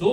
2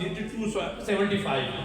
275,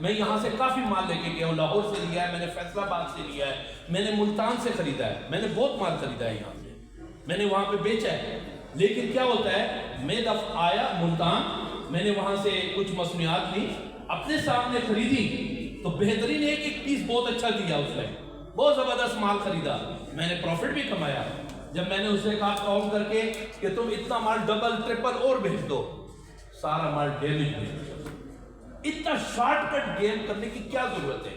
میں یہاں سے کافی مال لے کے گیا ہوں، لاہور سے لیا ہے، میں نے فیصل آباد سے لیا ہے، میں نے ملتان سے خریدا ہے، میں نے بہت مال خریدا ہے یہاں سے، میں نے وہاں پہ بیچا ہے۔ لیکن کیا ہوتا ہے، میں دفعہ آیا ملتان، میں نے وہاں سے کچھ مصنوعات لی، اپنے سامنے خریدی تو بہترین ایک پیس بہت اچھا دیا، اس نے بہت زبردست مال خریدا، میں نے پروفٹ بھی کمایا۔ جب میں نے اسے کہا کاؤنٹ کر کے کہ تم اتنا مال ڈبل ٹرپل اور بھیج دو، سارا مال ڈیمیج بھیج۔ اتنا شارٹ کٹ گیم کرنے کی کیا ضرورت ہے؟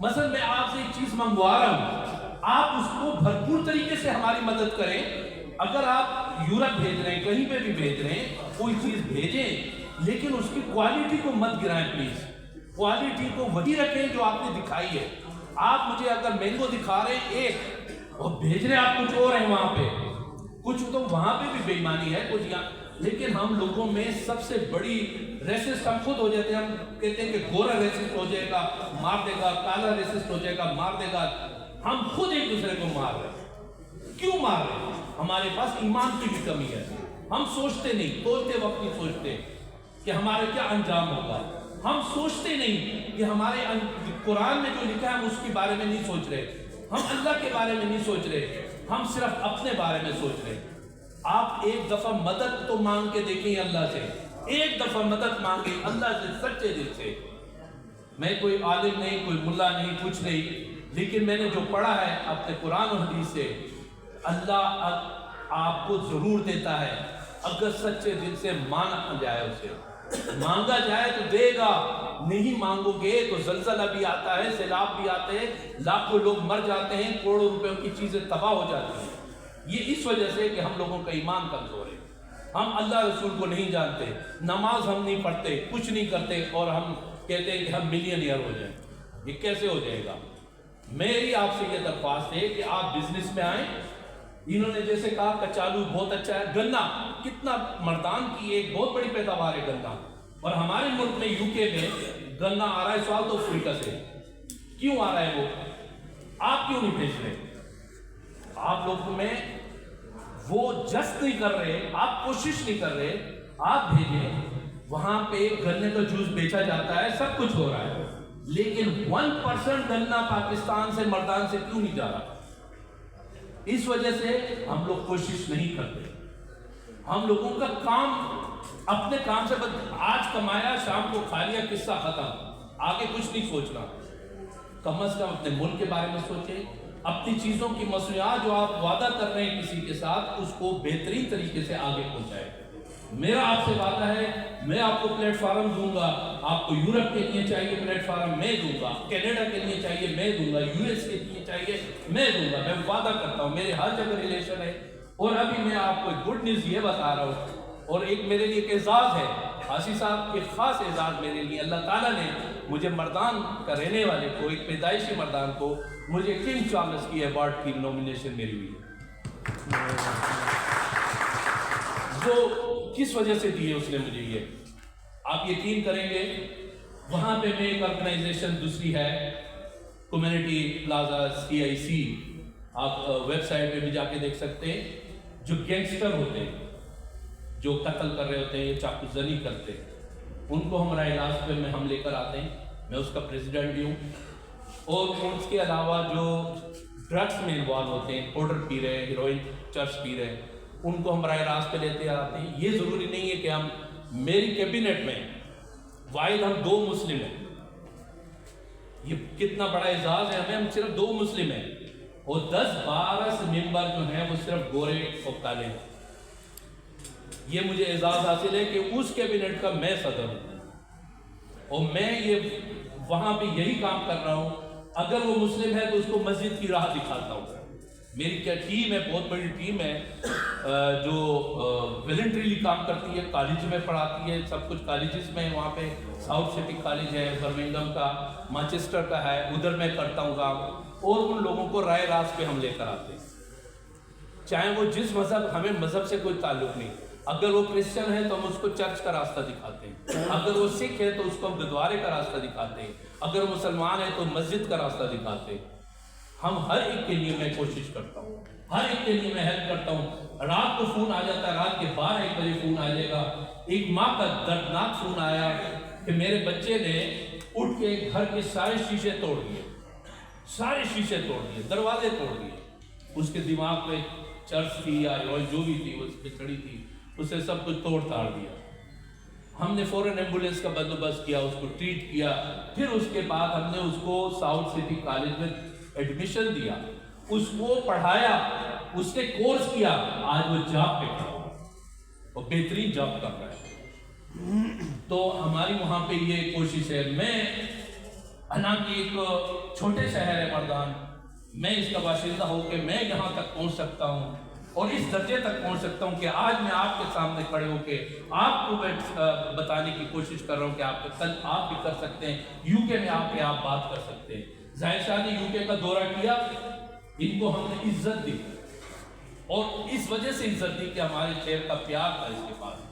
مثلا میں آپ سے ایک چیز منگوا رہا ہوں، آپ اس کو بھرپور طریقے سے ہماری مدد کریں۔ اگر آپ یورپ بھیج رہے ہیں، کہیں پہ بھی بھیج رہے ہیں، کوئی چیز بھیجیں، لیکن اس کی کوالٹی کو مت گرائیں پلیز، کوالٹی کو وہی رکھیں جو آپ نے دکھائی ہے۔ آپ مجھے اگر مینگو دکھا رہے ہیں ایک اور بھیج رہے ہیں آپ کچھ اور ہیں وہاں پہ، کچھ تو وہاں پہ بھی بے ایمانی ہے کچھ یہاں۔ لیکن ہم لوگوں میں سب سے بڑی ریسسٹ ہم خود ہو جاتے ہیں، ہم کہتے ہیں کہ گورا ریسسٹ ہو جائے گا مار دے گا، کالا ریسسٹ ہو جائے گا مار دے گا۔ ہم خود ایک دوسرے کو مار رہے ہیں، کیوں مار رہے ہیں؟ ہمارے پاس ایمان کی بھی کمی ہے، ہم سوچتے نہیں، بولتے وقت نہیں سوچتے کہ ہمارا کیا انجام ہوگا، ہم سوچتے نہیں کہ ہمارے قرآن میں جو لکھا ہے ہم اس کے بارے میں نہیں سوچ رہے، ہم اللہ کے بارے میں نہیں سوچ رہے، ہم صرف اپنے بارے میں سوچ رہے۔ آپ ایک دفعہ مدد تو مانگ کے دیکھیں اللہ سے، ایک دفعہ مدد مانگیں اللہ سے سچے دل سے۔ میں کوئی عالم نہیں، کوئی ملا نہیں، کچھ نہیں، لیکن میں نے جو پڑھا ہے اپنے قرآن و حدیث سے، اللہ آپ کو ضرور دیتا ہے اگر سچے دل سے مانگا جائے، اسے مانگا جائے تو دے گا، نہیں مانگو گے تو زلزلہ بھی آتا ہے، سیلاب بھی آتے ہیں، لاکھوں لوگ مر جاتے ہیں، کروڑوں روپے کی چیزیں تباہ ہو جاتی ہیں۔ یہ اس وجہ سے کہ ہم لوگوں کا ایمان کمزور ہے، ہم اللہ رسول کو نہیں جانتے، نماز ہم نہیں پڑھتے، کچھ نہیں کرتے، اور ہم کہتے ہیں کہ ہم ملینئر ہو جائیں۔ یہ کیسے ہو جائے گا؟ میری آپ سے یہ درخواست ہے کہ آپ بزنس میں آئیں۔ انہوں نے جیسے کہا کچالو بہت اچھا ہے، گنا کتنا مردان کی ایک بہت بڑی پیداوار ہے گنا، اور ہمارے ملک میں یو کے میں گنا آ رہا ہے ساؤتھ افریقہ سے۔ کیوں آ رہا ہے آپ کیوں نہیں بھیج رہے؟ آپ لوگوں میں وہ جسٹ نہیں کر رہے، آپ کوشش نہیں کر رہے، آپ بھیجیں۔ وہاں پہ گنے کا جوس بیچا جاتا ہے، سب کچھ ہو رہا ہے، لیکن 1% گنا پاکستان سے مردان سے کیوں نہیں جا رہا؟ اس وجہ سے ہم لوگ کوشش نہیں کرتے۔ ہم لوگوں کا کام اپنے کام سے آج کمایا شام کو کھا لیا، قصہ ختم، آگے کچھ نہیں سوچنا۔ کم از کم اپنے ملک کے بارے میں سوچیں، اپنی چیزوں کی مصنوعات جو آپ وعدہ کر رہے ہیں کسی کے ساتھ، اس کو بہترین طریقے سے آگے پہنچائیں۔ میرا آپ سے وعدہ ہے، میں آپ کو پلیٹ فارم دوں گا، آپ کو یورپ کے لیے چاہیے پلیٹ فارم میں دوں گا، کینیڈا کے لیے چاہیے میں دوں گا، یو ایس کے لیے چاہیے میں دوں گا، میں وعدہ کرتا ہوں، میرے ہر جگہ ریلیشن ہے۔ اور ابھی میں آپ کو ایک گڈ نیوز یہ بتا رہا ہوں، اور ایک میرے لیے ایک اعزاز ہے، حاجی صاحب ایک خاص اعزاز میرے لیے، اللہ تعالیٰ نے مجھے مردان کا رہنے والے کو، ایک پیدائشی مردان کو، مجھے کنگ چارلس کی ایوارڈ کی نومینیشن میری ہوئی ہے۔ جو کس وجہ سے دی ہے اس نے مجھے، یہ آپ یقین کریں گے۔ وہاں پہ میں ایک آرگنائزیشن دوسری ہے، کمیونٹی پلازا CIC، آپ ویب سائٹ پہ بھی جا کے دیکھ سکتے ہیں، جو گینگسٹر ہوتے ہیں، جو قتل کر رہے ہوتے ہیں، چاقو زنی کرتے ہیں، ان کو ہمارا علاج پہ میں ہم لے کر آتے ہیں، میں اس کا پریزیڈنٹ بھی ہوں۔ اور اس کے علاوہ جو ڈرگس میں انوالو ہوتے ہیں، پاؤڈر پی رہے ہیں، ہیروئن چرس پی رہے ہیں، ان کو ہم براہ راست پہ لیتے آتے ہیں۔ یہ ضروری نہیں ہے کہ ہم، میری کیبنٹ میں واحد ہم 2 مسلم ہیں، یہ کتنا بڑا اعزاز ہے ہمیں، ہم صرف 2 مسلم ہیں، اور 10-12 ممبر جو ہیں وہ صرف گورے اور کالے ہیں۔ یہ مجھے اعزاز حاصل ہے کہ اس کیبنٹ کا میں صدر ہوں، اور میں یہ وہاں پہ یہی کام کر رہا ہوں۔ اگر وہ مسلم ہے تو اس کو مسجد کی راہ دکھاتا ہوں۔ میری کیا ٹیم ہے، بہت بڑی ٹیم ہے جو والنٹریلی کام کرتی ہے، کالج میں پڑھاتی ہے، سب کچھ کالجز میں، وہاں پہ ساؤتھ سٹی کالج ہے، برمنگھم کا، مانچسٹر کا ہے، ادھر میں کرتا ہوں کام، اور ان لوگوں کو رائے راست پہ ہم لے کر آتے ہیں، چاہے وہ جس مذہب، ہمیں مذہب سے کوئی تعلق نہیں۔ اگر وہ کرسچن ہے تو ہم اس کو چرچ کا راستہ دکھاتے ہیں، اگر وہ سکھ ہے تو اس کو ہم گردوارے کا راستہ دکھاتے ہیں، اگر وہ مسلمان ہے تو مسجد کا راستہ دکھاتے ہیں۔ ہم ہر ایک کے لیے میں کوشش کرتا ہوں، ہر ایک کے لیے میں ہیلپ کرتا ہوں۔ رات کو فون آ جاتا ہے، رات کے 12-1 بجے فون آ جائے گا۔ ایک ماں کا دردناک فون آیا کہ میرے بچے نے اٹھ کے گھر کے سارے شیشے توڑ دیے، سارے شیشے توڑ دیے، دروازے توڑ دیے. اس کے دماغ پہ چرس تھی یا جو بھی تھی اس پہ چڑھی تھی، اسے سب کچھ توڑ تاڑ دیا. ہم نے فوراً ایمبولینس کا بندوبست کیا، اس کو ٹریٹ کیا. پھر اس کے بعد ہم نے اس کو ساؤتھ سٹی کالج میں ایڈمیشن دیا، اس کو پڑھایا، اس نے کورس کیا. آج وہ جاب پہ کھڑا ہوا اور بہترین جاب کر رہا ہے. تو ہماری وہاں پہ یہ کوشش ہے. میں حالانکہ ایک چھوٹے شہر ہے مردان، میں اس کا باشندہ ہوں کہ میں یہاں تک پہنچ سکتا ہوں اور اس درجے تک پہنچ سکتا ہوں کہ آج میں آپ کے سامنے کھڑے ہو کے آپ کو بتانے کی کوشش کر رہا ہوں کہ آپ کل آپ بھی کر سکتے ہیں. یو کے میں آپ بات کر سکتے ہیں. ظاہر شاہ نے یو کے کا دورہ کیا، ان کو ہم نے عزت دی اور اس وجہ سے عزت دی کہ ہمارے شہر کا پیار تھا اس کے پاس.